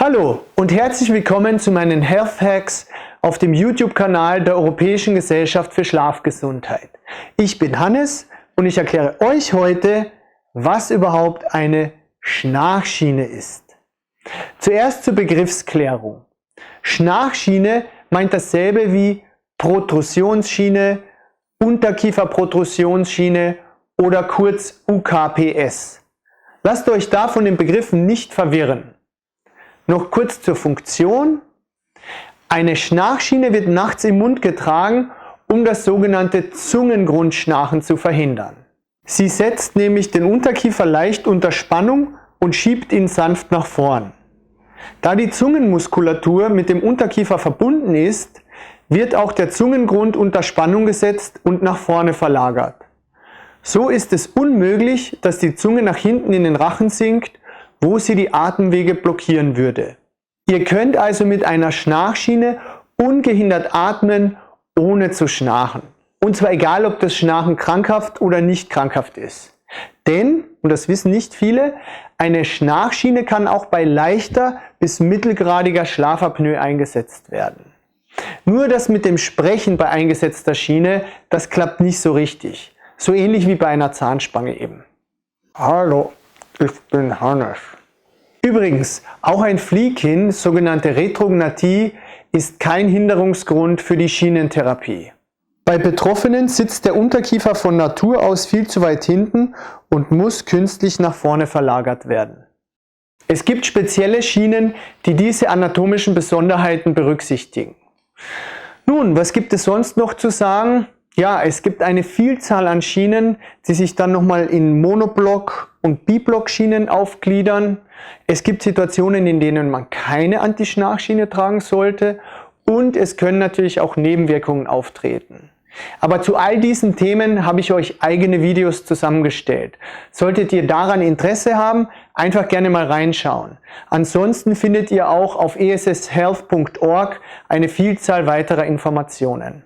Hallo und herzlich willkommen zu meinen Health Hacks auf dem YouTube-Kanal der Europäischen Gesellschaft für Schlafgesundheit. Ich bin Hannes und ich erkläre euch heute, was überhaupt eine Schnarchschiene ist. Zuerst zur Begriffsklärung. Schnarchschiene meint dasselbe wie Protrusionsschiene, Unterkieferprotrusionsschiene oder kurz UKPS. Lasst euch da von den Begriffen nicht verwirren. Noch kurz zur Funktion. Eine Schnarchschiene wird nachts im Mund getragen, um das sogenannte Zungengrundschnarchen zu verhindern. Sie setzt nämlich den Unterkiefer leicht unter Spannung und schiebt ihn sanft nach vorn. Da die Zungenmuskulatur mit dem Unterkiefer verbunden ist, wird auch der Zungengrund unter Spannung gesetzt und nach vorne verlagert. So ist es unmöglich, dass die Zunge nach hinten in den Rachen sinkt, wo sie die Atemwege blockieren würde. Ihr könnt also mit einer Schnarchschiene ungehindert atmen, ohne zu schnarchen. Und zwar egal, ob das Schnarchen krankhaft oder nicht krankhaft ist. Denn, und das wissen nicht viele, eine Schnarchschiene kann auch bei leichter bis mittelgradiger Schlafapnoe eingesetzt werden. Nur das mit dem Sprechen bei eingesetzter Schiene, das klappt nicht so richtig. So ähnlich wie bei einer Zahnspange eben. Hallo, ich bin Hannes. Übrigens, auch ein Fliehkinn, sogenannte Retrognathie, ist kein Hinderungsgrund für die Schienentherapie. Bei Betroffenen sitzt der Unterkiefer von Natur aus viel zu weit hinten und muss künstlich nach vorne verlagert werden. Es gibt spezielle Schienen, die diese anatomischen Besonderheiten berücksichtigen. Nun, was gibt es sonst noch zu sagen? Ja, es gibt eine Vielzahl an Schienen, die sich dann nochmal in Monoblock- und Biblock-Schienen aufgliedern. Es gibt Situationen, in denen man keine Anti-Schnarchschiene tragen sollte und es können natürlich auch Nebenwirkungen auftreten. Aber zu all diesen Themen habe ich euch eigene Videos zusammengestellt. Solltet ihr daran Interesse haben, einfach gerne mal reinschauen. Ansonsten findet ihr auch auf esshealth.org eine Vielzahl weiterer Informationen.